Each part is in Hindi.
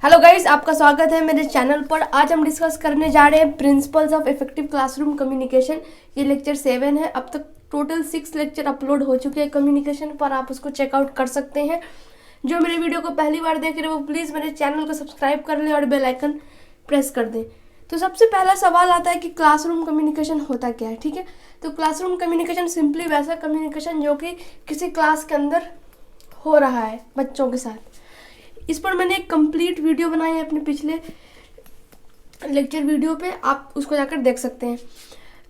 हेलो गाइस, आपका स्वागत है मेरे चैनल पर। आज हम डिस्कस करने जा रहे हैं principles of effective classroom communication. ये लेक्चर 7 है। अब तक टोटल 6 लेक्चर अपलोड हो चुके हैं कम्युनिकेशन पर, आप उसको चेकआउट कर सकते हैं। जो मेरे वीडियो को पहली बार देख रहे हो वो प्लीज़ मेरे चैनल को सब्सक्राइब कर लें और बेल आइकन प्रेस कर दें। तो सबसे पहला सवाल आता है कि क्लासरूम कम्युनिकेशन होता क्या है। ठीक है, तो क्लासरूम कम्युनिकेशन सिंपली वैसा कम्युनिकेशन जो कि किसी क्लास के अंदर हो रहा है बच्चों के साथ। इस पर मैंने एक कंप्लीट वीडियो बनाई है अपने पिछले लेक्चर वीडियो पे, आप उसको जाकर देख सकते हैं।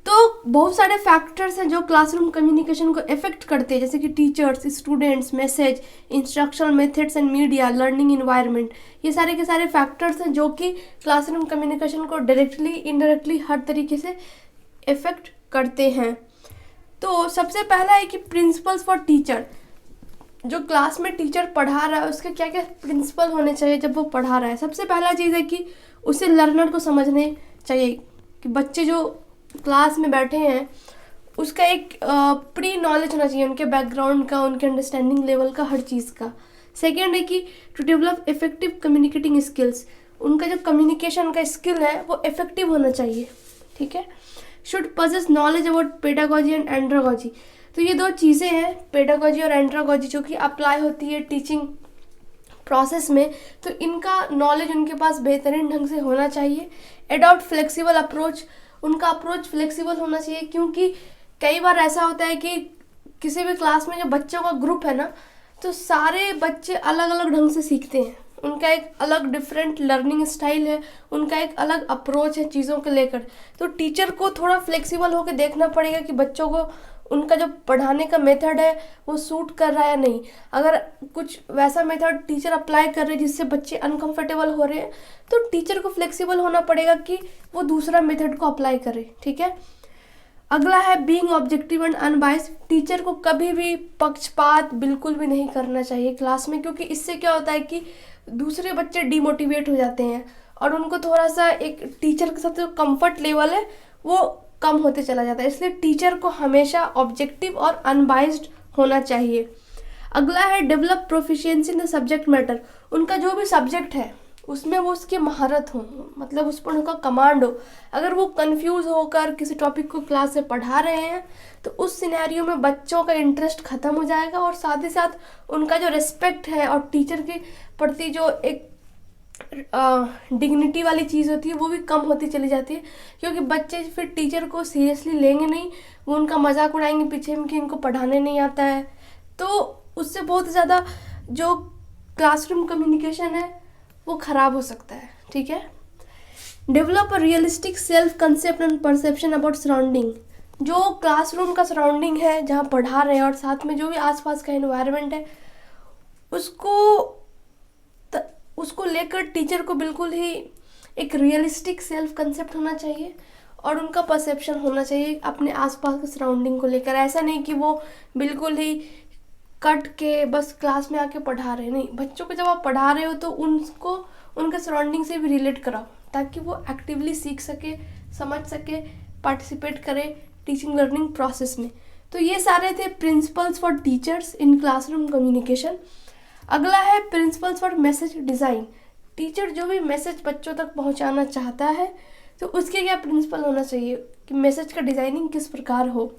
तो बहुत सारे फैक्टर्स हैं जो क्लासरूम कम्युनिकेशन को इफेक्ट करते हैं, जैसे कि teachers, students, message, instructional methods and media, learning environment. ये सारे के सारे फैक्टर्स हैं जो कि क्लासरूम कम्युनिकेशन को डायरेक्टली इनडायरेक्टली हर तरीके से इफेक्ट करते हैं। तो सबसे पहला है कि प्रिंसिपल्स फॉर टीचर। जो क्लास में टीचर पढ़ा रहा है उसके क्या क्या प्रिंसिपल होने चाहिए जब वो पढ़ा रहा है। सबसे पहला चीज़ है कि उसे लर्नर को समझने चाहिए कि बच्चे जो क्लास में बैठे हैं उसका एक प्री नॉलेज होना चाहिए, उनके बैकग्राउंड का, उनके अंडरस्टैंडिंग लेवल का, हर चीज़ का। सेकेंड है कि to develop effective communicating skills. उनका जो कम्युनिकेशन का स्किल है वो इफेक्टिव होना चाहिए। ठीक है, should possess knowledge about pedagogy and andragogy. तो ये दो चीज़ें हैं, पेडागोजी और एंड्रागोजी, जो कि अप्लाई होती है टीचिंग प्रोसेस में। तो इनका नॉलेज उनके पास बेहतरीन ढंग से होना चाहिए। Adopt flexible approach. उनका अप्रोच फ्लेक्सिबल होना चाहिए, क्योंकि कई बार ऐसा होता है कि किसी भी क्लास में जो बच्चों का ग्रुप है ना, तो सारे बच्चे अलग अलग ढंग से सीखते हैं। उनका एक अलग डिफरेंट लर्निंग स्टाइल है, उनका एक अलग अप्रोच है चीज़ों को लेकर। तो टीचर को थोड़ा फ्लेक्सिबल होकर देखना पड़ेगा कि बच्चों को उनका जो पढ़ाने का मेथड है वो सूट कर रहा है या नहीं। अगर कुछ वैसा मेथड टीचर अप्लाई कर रहे हैं जिससे बच्चे अनकंफर्टेबल हो रहे हैं, तो टीचर को फ्लेक्सिबल होना पड़ेगा कि वो दूसरा मेथड को अप्लाई करे। ठीक है, अगला है being objective and unbiased. Teacher को कभी भी पक्षपात बिल्कुल भी नहीं करना चाहिए क्लास में, क्योंकि इससे क्या होता है कि दूसरे बच्चे डिमोटिवेट हो जाते हैं और उनको थोड़ा सा एक टीचर के साथ जो कंफर्ट लेवल है वो कम होते चला जाता है। इसलिए टीचर को हमेशा ऑब्जेक्टिव और अनबाइस्ड होना चाहिए। अगला है develop proficiency in the subject matter. उनका जो भी सब्जेक्ट है उसमें वो उसकी महारत हो, मतलब उस पर उनका कमांड हो। अगर वो कंफ्यूज होकर किसी टॉपिक को क्लास से पढ़ा रहे हैं तो उस सिनेरियो में बच्चों का इंटरेस्ट खत्म हो जाएगा और साथ ही साथ उनका जो रिस्पेक्ट है और टीचर के प्रति जो एक डिग्निटी वाली चीज़ होती है वो भी कम होती चली जाती है, क्योंकि बच्चे फिर टीचर को सीरियसली लेंगे नहीं, वो उनका मजाक उड़ाएंगे पीछे में कि इनको पढ़ाने नहीं आता है। तो उससे बहुत ज़्यादा जो क्लासरूम कम्युनिकेशन है वो ख़राब हो सकता है। ठीक है, develop a realistic self concept and perception about surrounding. जो क्लासरूम का सराउंडिंग है जहाँ पढ़ा रहे हैं और साथ में जो भी आसपास का एनवायरनमेंट है उसको लेकर टीचर को बिल्कुल ही एक रियलिस्टिक सेल्फ कंसेप्ट होना चाहिए और उनका परसेप्शन होना चाहिए अपने आसपास के सराउंडिंग को लेकर। ऐसा नहीं कि वो बिल्कुल ही कट के बस क्लास में आके पढ़ा रहे, नहीं। बच्चों को जब आप पढ़ा रहे हो तो उनको उनके सराउंडिंग से भी रिलेट कराओ, ताकि वो एक्टिवली सीख सके, समझ सके, पार्टिसिपेट करे टीचिंग लर्निंग प्रोसेस में। तो ये सारे थे principles for teachers in classroom communication. अगला है principles for message design. Teacher जो भी मैसेज बच्चों तक पहुंचाना चाहता है तो उसके क्या प्रिंसिपल होना चाहिए कि मैसेज का डिज़ाइनिंग किस प्रकार हो।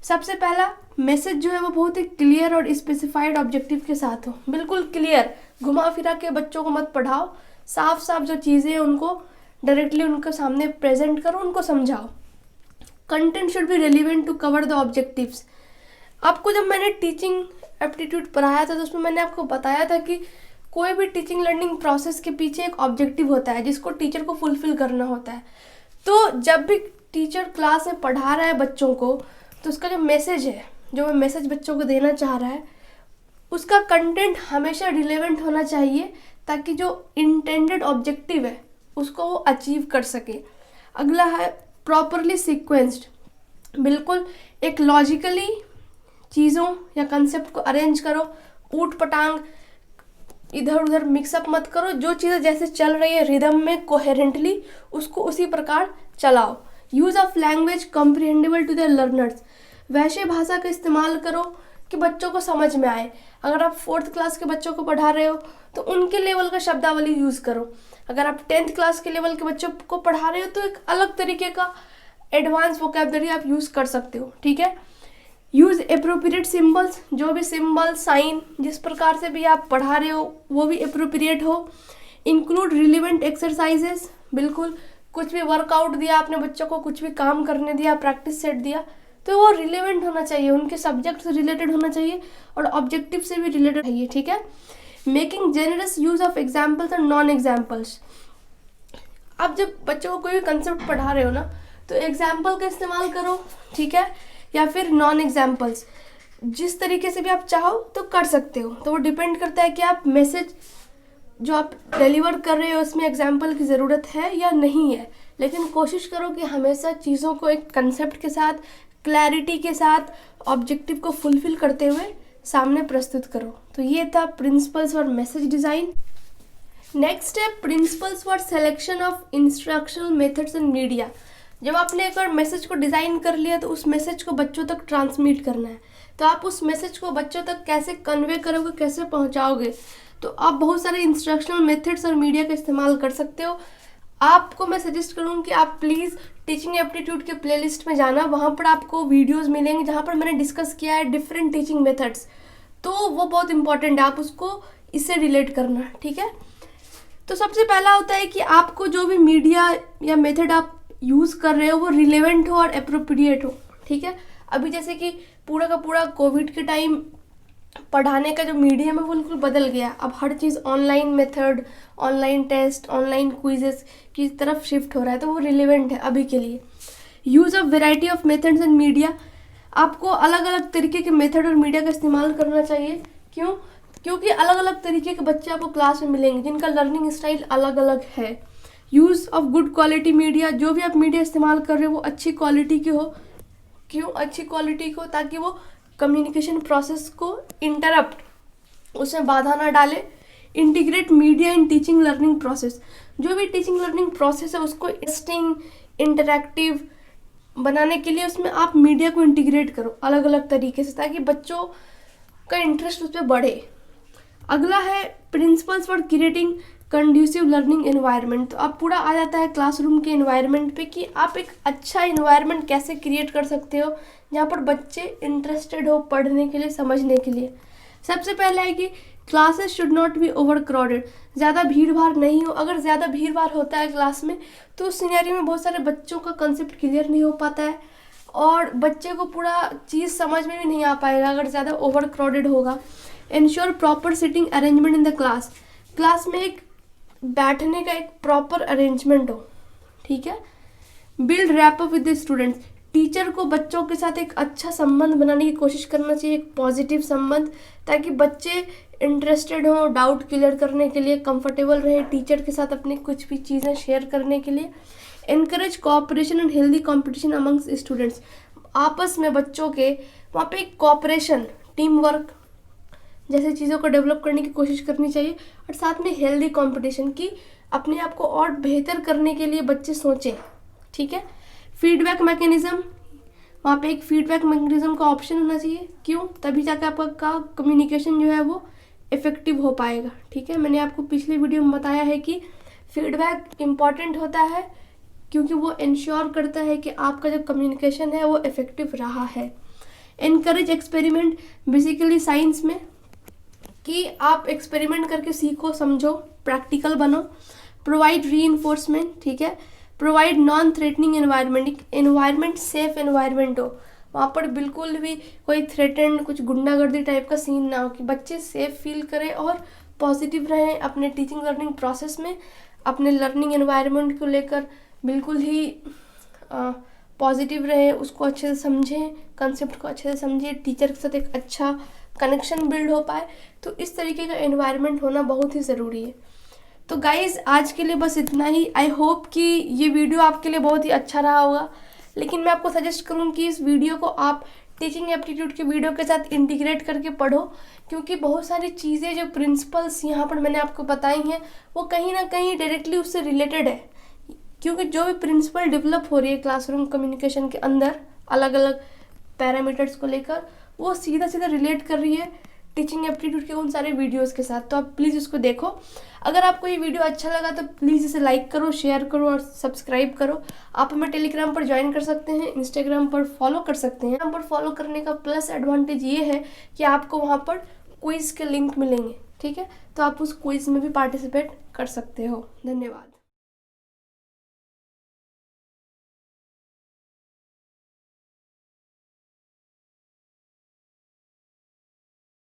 सबसे पहला, मैसेज जो है वो बहुत ही क्लियर और स्पेसिफाइड ऑब्जेक्टिव के साथ हो। बिल्कुल क्लियर, घुमा फिरा के बच्चों को मत पढ़ाओ, साफ साफ जो चीज़ें हैं उनको डायरेक्टली उनके सामने प्रेजेंट करो, उनको समझाओ। Content should be relevant to cover the objectives. आपको जब मैंने टीचिंग एप्टीट्यूड पढ़ाया था तो उसमें मैंने आपको बताया था कि कोई भी टीचिंग लर्निंग प्रोसेस के पीछे एक ऑब्जेक्टिव होता है जिसको टीचर को फुलफिल करना होता है। तो जब भी टीचर क्लास में पढ़ा रहा है बच्चों को, तो उसका जो मैसेज है, जो वो मैसेज बच्चों को देना चाह रहा है, उसका कंटेंट हमेशा रिलेवेंट होना चाहिए, ताकि जो इंटेंडेड ऑब्जेक्टिव है उसको वो अचीव कर सके। अगला है प्रॉपरली सीक्वेंस्ड। बिल्कुल एक लॉजिकली चीज़ों या कंसेप्ट को अरेंज करो, ऊट पटांग इधर उधर मिक्सअप मत करो। जो चीज़ें जैसे चल रही है रिदम में कोहेरेंटली उसको उसी प्रकार चलाओ। Use of language comprehendable to the learners. वैसे भाषा का इस्तेमाल करो कि बच्चों को समझ में आए। अगर आप 4th क्लास के बच्चों को पढ़ा रहे हो तो उनके लेवल का शब्दावली यूज़ करो। अगर आप 10th क्लास के लेवल के बच्चों को पढ़ा रहे हो तो एक अलग तरीके का एडवांस वोकैबुलरी आप यूज़ कर सकते हो, ठीक है। यूज़ एप्रोप्रिएट सिम्बल्स, जो भी सिम्बल साइन जिस प्रकार से भी आप पढ़ा रहे हो वो भी एप्रोप्रिएट हो। इंक्लूड रिलेवेंट एक्सरसाइजेस, बिल्कुल कुछ भी वर्कआउट दिया आपने बच्चों को, कुछ भी काम करने दिया, प्रैक्टिस सेट दिया, तो वो रिलेवेंट होना चाहिए, उनके सब्जेक्ट से रिलेटेड होना चाहिए और ऑब्जेक्टिव से भी रिलेटेड चाहिए, ठीक है। Making generous use of examples और नॉन एग्जाम्पल्स। आप जब बच्चों को कोई भी कंसेप्ट पढ़ा रहे हो ना तो एग्जाम्पल का इस्तेमाल करो, ठीक है, या फिर नॉन एग्जाम्पल्स, जिस तरीके से भी आप चाहो तो कर सकते हो। तो वो डिपेंड करता है कि आप मैसेज जो आप डिलीवर कर रहे हो उसमें एग्जाम्पल की ज़रूरत है या नहीं है, लेकिन कोशिश करो कि हमेशा चीज़ों को एक कंसेप्ट के साथ, क्लैरिटी के साथ, ऑब्जेक्टिव को फुलफिल करते हुए सामने प्रस्तुत करो। तो ये था principles for message design. Next है principles for selection of instructional methods and media. जब आपने एक बार मैसेज को डिज़ाइन कर लिया तो उस मैसेज को बच्चों तक ट्रांसमिट करना है, तो आप उस मैसेज को बच्चों तक कैसे कन्वे करोगे, कैसे पहुंचाओगे, तो आप बहुत सारे इंस्ट्रक्शनल मेथड्स और मीडिया का इस्तेमाल कर सकते हो। आपको मैं सजेस्ट करूँगी कि आप प्लीज़ टीचिंग एप्टीट्यूड के प्लेलिस्ट में जाना, वहाँ पर आपको वीडियोस मिलेंगे जहाँ पर मैंने डिस्कस किया है डिफरेंट टीचिंग मेथड्स, तो वो बहुत इंपॉर्टेंट है, आप उसको इससे रिलेट करना, ठीक है। तो सबसे पहला होता है कि आपको जो भी मीडिया या मेथड आप यूज़ कर रहे हो वो रिलेवेंट हो और एप्रोप्रिएट हो, ठीक है। अभी जैसे कि पूरा का पूरा कोविड के टाइम पढ़ाने का जो मीडियम है वो बिल्कुल बदल गया। अब हर चीज़ online method, online test, online quizzes की तरफ शिफ्ट हो रहा है, तो वो रिलेवेंट है अभी के लिए। Use of variety of methods and media, आपको अलग अलग तरीके के मेथड और मीडिया का इस्तेमाल करना चाहिए। क्यों? क्योंकि अलग अलग तरीके के बच्चे आपको क्लास में मिलेंगे जिनका लर्निंग स्टाइल अलग अलग है। Use of good quality media, जो भी आप मीडिया इस्तेमाल कर रहे हो वो अच्छी क्वालिटी की हो। क्यों अच्छी क्वालिटी को? ताकि वो कम्युनिकेशन प्रोसेस को इंटरप्ट, उसमें बाधा ना डाले। Integrate media in teaching learning process, जो भी टीचिंग लर्निंग प्रोसेस है उसको इंटरेस्टिंग, इंटरैक्टिव बनाने के लिए उसमें आप मीडिया को इंटीग्रेट करो अलग अलग तरीके से, ताकि बच्चों का इंटरेस्ट उस पर बढ़े। अगला है principles for creating conducive learning environment. तो अब पूरा आ जाता है क्लासरूम के एनवायरनमेंट पे कि आप एक अच्छा एनवायरनमेंट कैसे क्रिएट कर सकते हो जहाँ पर बच्चे इंटरेस्टेड हो पढ़ने के लिए, समझने के लिए। सबसे पहले है कि classes should not be over crowded, ज़्यादा भीड़ भाड़ नहीं हो। अगर ज़्यादा भीड़ भाड़ होता है क्लास में तो उस सिनेरियो में बहुत सारे बच्चों का कंसेप्ट क्लियर नहीं हो पाता है और बच्चे को पूरा चीज़ समझ में भी नहीं आ पाएगा अगर ज़्यादा ओवर क्राउडेड होगा। Ensure proper sitting arrangement in the class, class में एक बैठने का एक प्रॉपर अरेंजमेंट हो, ठीक है। Build wrap up with the students, teacher को बच्चों के साथ एक अच्छा संबंध बनाने की कोशिश करना चाहिए, एक पॉजिटिव संबंध, ताकि बच्चे इंटरेस्टेड हो डाउट क्लियर करने के लिए, कंफर्टेबल रहे टीचर के साथ अपनी कुछ भी चीज़ें शेयर करने के लिए। Encourage cooperation and healthy competition amongst students, आपस में बच्चों के वहाँ पे कोऑपरेशन, टीम वर्क जैसे चीज़ों को डेवलप करने की कोशिश करनी चाहिए और साथ में हेल्दी कंपटीशन की अपने आप को और बेहतर करने के लिए बच्चे सोचें, ठीक है। फीडबैक मैकेनिज्म, वहाँ पे एक फीडबैक मैकेनिज्म का ऑप्शन होना चाहिए। क्यों? तभी जाकर आपका कम्युनिकेशन जो है वो इफेक्टिव हो पाएगा, ठीक है। मैंने आपको पिछले वीडियो में बताया है कि फीडबैक इम्पॉर्टेंट होता है क्योंकि वो इंश्योर करता है कि आपका जो कम्युनिकेशन है वो इफेक्टिव रहा है। एनकरेज एक्सपेरिमेंट, बेसिकली साइंस में कि आप एक्सपेरिमेंट करके सीखो, समझो, प्रैक्टिकल बनो। प्रोवाइड रीइंफोर्समेंट, ठीक है। Provide non threatening environment safe environment हो, वहाँ पर बिल्कुल भी कोई थ्रेटेंड, कुछ गुंडागर्दी टाइप का सीन ना हो, कि बच्चे सेफ फील करें और पॉजिटिव रहें अपने टीचिंग लर्निंग प्रोसेस में, अपने लर्निंग एनवायरनमेंट को लेकर बिल्कुल ही पॉजिटिव रहे, उसको अच्छे से समझें, कंसेप्ट को अच्छे से समझें, टीचर के साथ एक अच्छा कनेक्शन बिल्ड हो पाए। तो इस तरीके का एनवायरनमेंट होना बहुत ही ज़रूरी है। तो गाइज़ आज के लिए बस इतना ही। आई होप कि ये वीडियो आपके लिए बहुत ही अच्छा रहा होगा, लेकिन मैं आपको सजेस्ट करूँ कि इस वीडियो को आप टीचिंग एप्टीट्यूड के वीडियो के साथ इंटीग्रेट करके पढ़ो, क्योंकि बहुत सारी चीज़ें जो प्रिंसिपल्स यहाँ पर मैंने आपको बताई हैं वो कहीं ना कहीं डायरेक्टली उससे रिलेटेड है। क्योंकि जो भी प्रिंसिपल डेवलप हो रही है क्लासरूम कम्युनिकेशन के अंदर अलग अलग पैरामीटर्स को लेकर, वो सीधा सीधा रिलेट कर रही है टीचिंग एप्टीट्यूड के उन सारे वीडियोस के साथ। तो आप प्लीज़ इसको देखो। अगर आपको ये वीडियो अच्छा लगा तो प्लीज़ इसे लाइक करो, शेयर करो और सब्सक्राइब करो। आप हमें टेलीग्राम पर ज्वाइन कर सकते हैं, इंस्टाग्राम पर फॉलो कर सकते हैं। यहाँ पर फॉलो करने का प्लस एडवांटेज ये है कि आपको वहाँ पर क्विज़ के लिंक मिलेंगे, ठीक है। तो आप उस क्विज़ में भी पार्टिसिपेट कर सकते हो। धन्यवाद।